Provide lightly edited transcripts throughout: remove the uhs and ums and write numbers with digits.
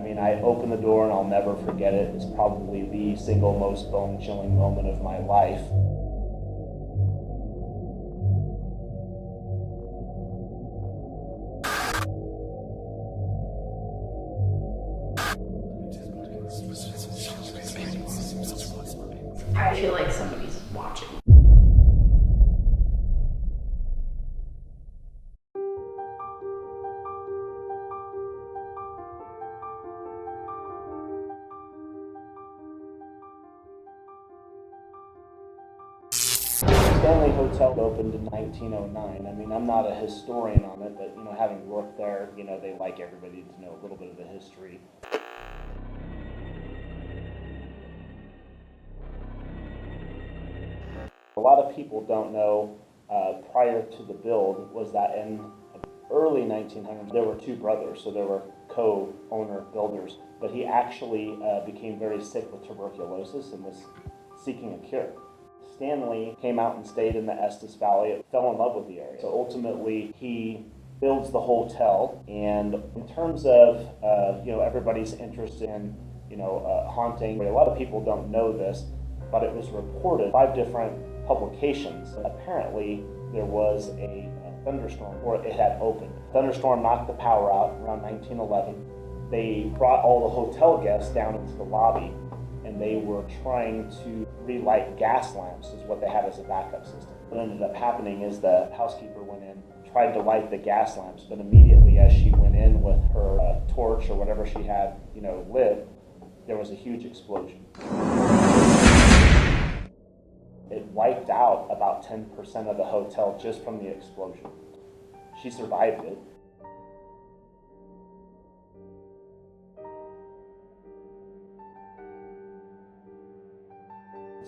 mean, I opened the door and I'll never forget it. It's probably the single most bone-chilling moment of my life. I feel like somebody's watching. Stanley Hotel opened in 1909. I mean, I'm not a historian on it, but, you know, having worked there, you know, they like everybody to know a little bit of the history. A lot of people don't know, prior to the build, was that in early 1900s, there were two brothers, so there were co-owner builders, but he actually became very sick with tuberculosis and was seeking a cure. Stanley came out and stayed in the Estes Valley, fell in love with the area. So ultimately, he builds the hotel, and in terms of, you know, everybody's interest in, you know, haunting, a lot of people don't know this, but it was reported 5 different publications. Apparently, there was a thunderstorm, or it had opened. Thunderstorm knocked the power out around 1911. They brought all the hotel guests down into the lobby, and they were trying to relight gas lamps is what they had as a backup system. What ended up happening is the housekeeper went in, tried to light the gas lamps, but immediately as she went in with her torch or whatever she had, you know, lit, there was a huge explosion. It wiped out about 10% of the hotel just from the explosion. She survived it.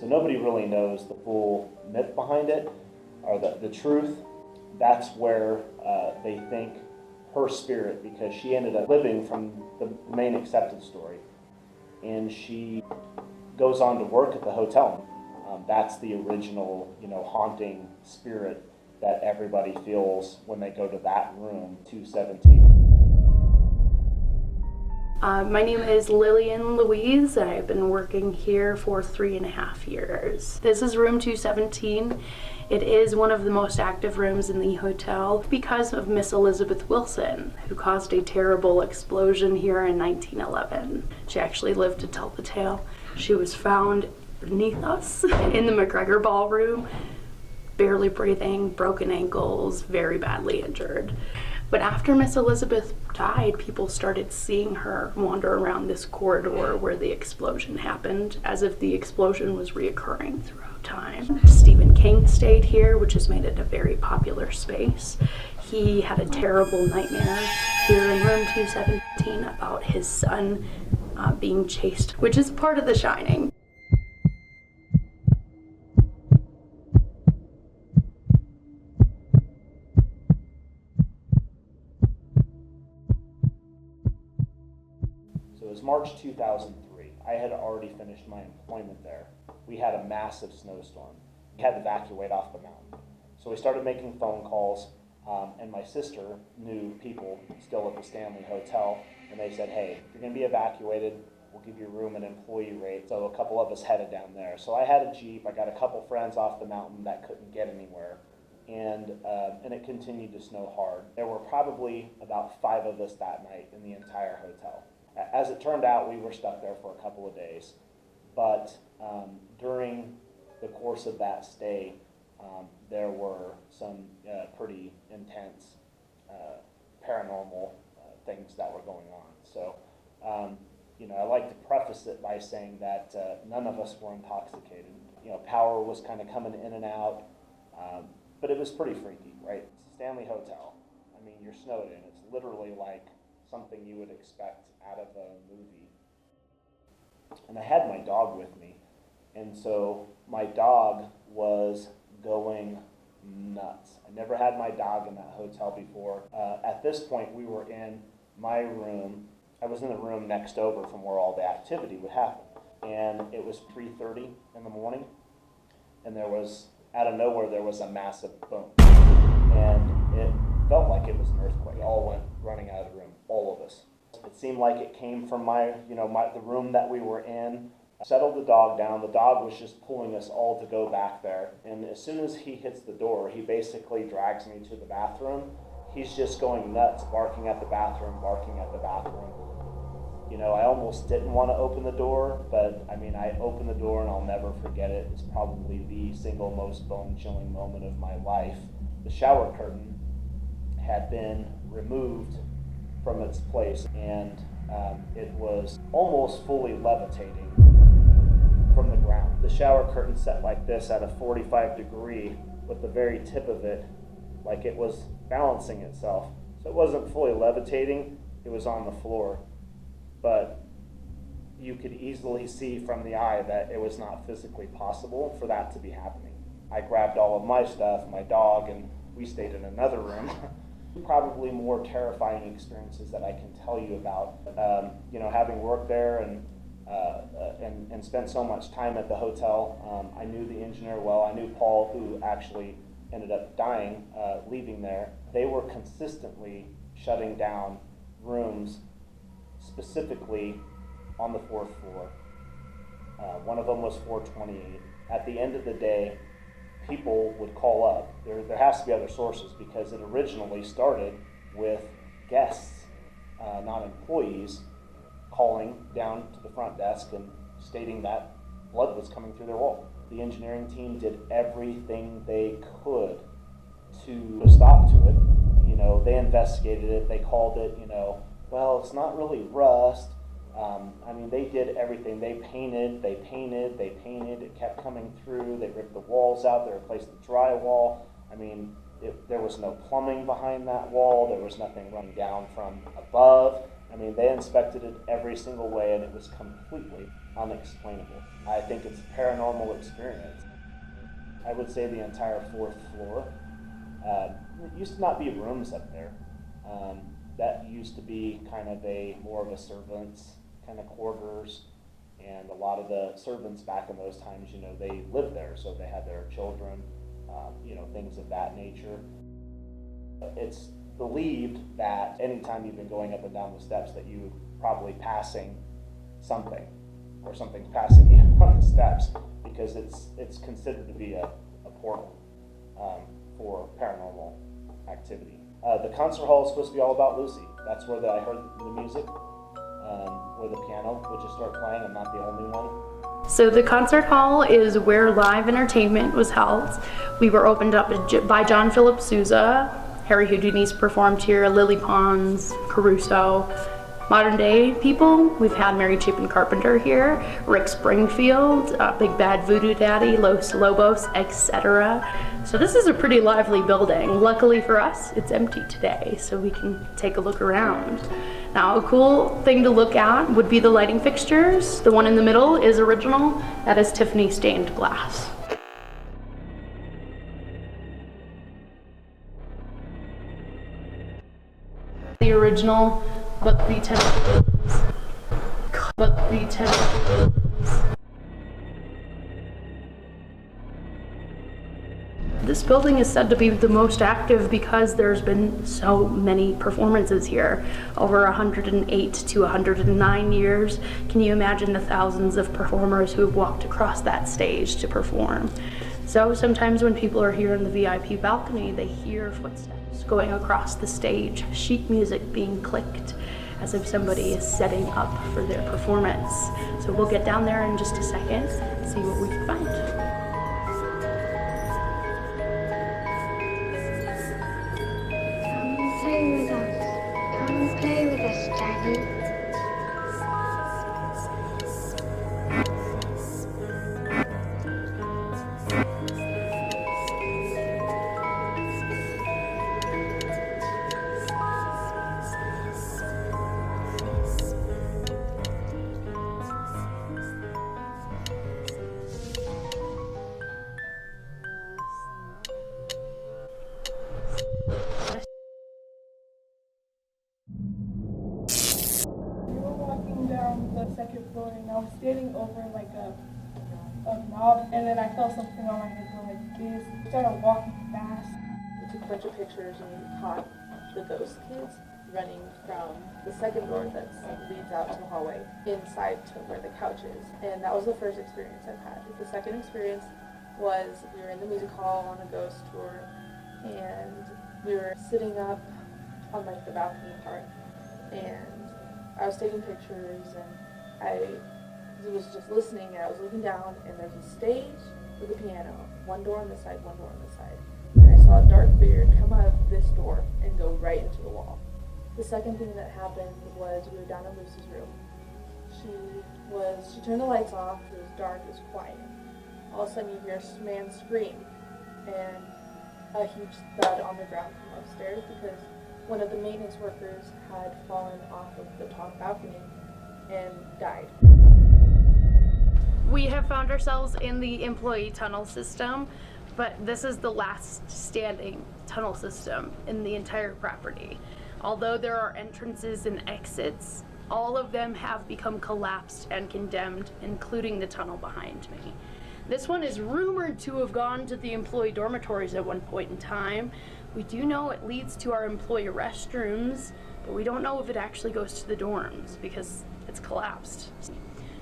So nobody really knows the full myth behind it, or the truth. That's where they think her spirit, because she ended up living from the main accepted story, and she goes on to work at the hotel. That's the original, you know, haunting spirit that everybody feels when they go to that room, 217. My name is Lillian Louise, and I've been working here for 3.5 years. This is room 217. It is one of the most active rooms in the hotel because of Miss Elizabeth Wilson, who caused a terrible explosion here in 1911. She actually lived to tell the tale. She was found beneath us in the McGregor Ballroom, barely breathing, broken ankles, very badly injured. But after Miss Elizabeth died, people started seeing her wander around this corridor where the explosion happened, as if the explosion was reoccurring throughout time. Stephen King stayed here, which has made it a very popular space. He had a terrible nightmare here in room 217 about his son being chased, which is part of The Shining. So it was March 2003. I had already finished my employment there. We had a massive snowstorm. We had to evacuate off the mountain. So we started making phone calls, and my sister knew people still at the Stanley Hotel, and they said, hey, if you're going to be evacuated, we'll give you a room and employee rate. So a couple of us headed down there. So I had a Jeep. I got a couple friends off the mountain that couldn't get anywhere, and it continued to snow hard. There were probably about 5 of us that night in the entire hotel. As it turned out, we were stuck there for a couple of days, but during the course of that stay, there were some pretty intense paranormal things that were going on. So, you know, I like to preface it by saying that none of us were intoxicated. You know, power was kind of coming in and out, but it was pretty freaky, right? It's a Stanley Hotel. I mean, you're snowed in. It's literally like something you would expect out of a movie. And I had my dog with me, and so my dog was going nuts. I never had my dog in that hotel before. At this point, we were in my room. I was in the room next over from where all the activity would happen, and it was 3:30 in the morning, and there was, out of nowhere, there was a massive boom, and it felt like it was an earthquake. We all went running out of the room, all of us. It seemed like it came from the room that we were in. I settled the dog down. The dog was just pulling us all to go back there. And as soon as he hits the door, he basically drags me to the bathroom. He's just going nuts, barking at the bathroom, barking at the bathroom. I almost didn't want to open the door, but I opened the door and I'll never forget it. It's probably the single most bone-chilling moment of my life. The shower curtain had been removed from its place, and it was almost fully levitating from the ground. The shower curtain set like this at a 45 degree with the very tip of it like it was balancing itself. So it wasn't fully levitating, it was on the floor. But you could easily see from the eye that it was not physically possible for that to be happening. I grabbed all of my stuff, my dog, and we stayed in another room. Probably more terrifying experiences that I can tell you about. Having worked there and spent so much time at the hotel, I knew the engineer well. I knew Paul, who actually ended up dying, leaving there. They were consistently shutting down rooms, specifically on the 4th floor. One of them was 428. At the end of the day, people would call up. There has to be other sources, because it originally started with guests, not employees, calling down to the front desk and stating that blood was coming through their wall. The engineering team did everything they could to stop to it. They investigated it. They called it, well, it's not really rust. They did everything. They painted. It kept coming through. They ripped the walls out. They replaced the drywall. There was no plumbing behind that wall. There was nothing running down from above. They inspected it every single way, and it was completely unexplainable. I think it's a paranormal experience. I would say the entire 4th floor. It used to not be rooms up there. That used to be kind of more of a servants kind of quarters, and a lot of the servants back in those times, they lived there, so they had their children, things of that nature. It's believed that anytime you've been going up and down the steps that you probably passing something, or something's passing you on the steps, because it's considered to be a portal for paranormal activity. The concert hall is supposed to be all about Lucy. That's where I heard the music, where the piano would just start playing. I'm not the only one. So the concert hall is where live entertainment was held. We were opened up by John Philip Sousa. Harry Houdini's performed here, Lily Pons, Caruso. Modern day people, we've had Mary Chapin Carpenter here, Rick Springfield, Big Bad Voodoo Daddy, Los Lobos, etc. So this is a pretty lively building. Luckily for us, it's empty today, so we can take a look around. Now, a cool thing to look at would be the lighting fixtures. The one in the middle is original. That is Tiffany stained glass. The original, but the tentacles. This building is said to be the most active because there's been so many performances here. Over 108 to 109 years. Can you imagine the thousands of performers who have walked across that stage to perform? So sometimes when people are here in the VIP balcony, they hear footsteps going across the stage, sheet music being clicked, as if somebody is setting up for their performance. So we'll get down there in just a second and see what we can find. Play with us. Come and play with us, Daddy. Down the second floor, and I was standing over like a knob, and then I felt something on my head go like this. I started walking fast. We took a bunch of pictures and we caught the ghost kids running from the second door that leads out to the hallway inside to where the couch is. And that was the first experience I've had. The second experience was we were in the music hall on a ghost tour, and we were sitting up on like the balcony part, and I was taking pictures, and I was just listening, and I was looking down, and there's a stage with a piano, one door on this side, one door on this side. And I saw a dark figure come out of this door and go right into the wall. The second thing that happened was we were down in Lucy's room. She turned the lights off, it was dark, it was quiet. All of a sudden you hear a man scream, and a huge thud on the ground from upstairs because one of the maintenance workers had fallen off of the top balcony and died. We have found ourselves in the employee tunnel system, but this is the last standing tunnel system in the entire property. Although there are entrances and exits, all of them have become collapsed and condemned, including the tunnel behind me. This one is rumored to have gone to the employee dormitories at one point in time. We do know it leads to our employee restrooms, but we don't know if it actually goes to the dorms because it's collapsed.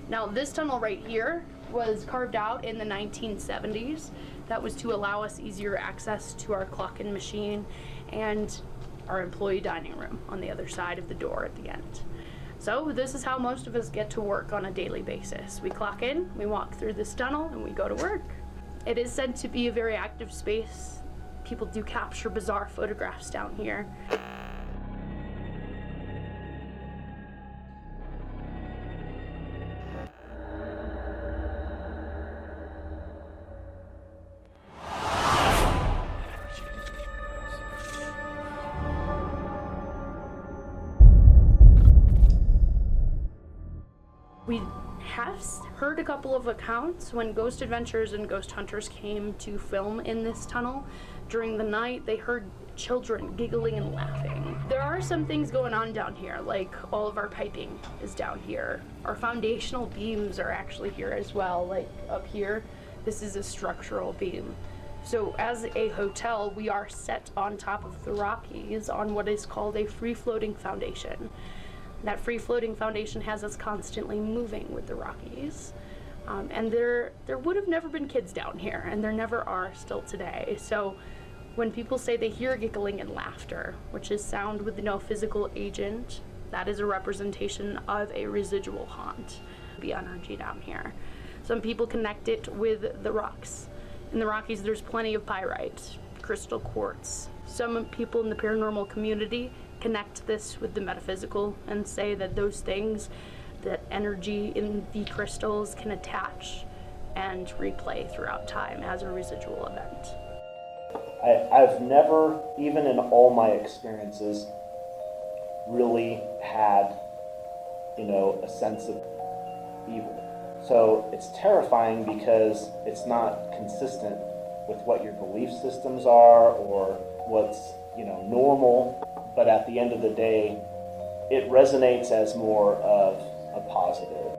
Now this tunnel right here was carved out in the 1970s. That was to allow us easier access to our clock-in machine and our employee dining room on the other side of the door at the end. So this is how most of us get to work on a daily basis. We clock in, we walk through this tunnel, and we go to work. It is said to be a very active space. People do capture bizarre photographs down here. We have heard a couple of accounts when Ghost Adventures and Ghost Hunters came to film in this tunnel. During the night, they heard children giggling and laughing. There are some things going on down here, like all of our piping is down here. Our foundational beams are actually here as well, like up here. This is a structural beam. So as a hotel, we are set on top of the Rockies on what is called a free-floating foundation. That free-floating foundation has us constantly moving with the Rockies. And there would have never been kids down here, and there never are still today. So when people say they hear giggling and laughter, which is sound with no physical agent, that is a representation of a residual haunt, the energy down here. Some people connect it with the rocks. In the Rockies, there's plenty of pyrite, crystal quartz. Some people in the paranormal community connect this with the metaphysical and say that those things, that energy in the crystals can attach and replay throughout time as a residual event. I've never, even in all my experiences, really had, a sense of evil. So it's terrifying because it's not consistent with what your belief systems are or what's, normal. But at the end of the day, it resonates as more of a positive.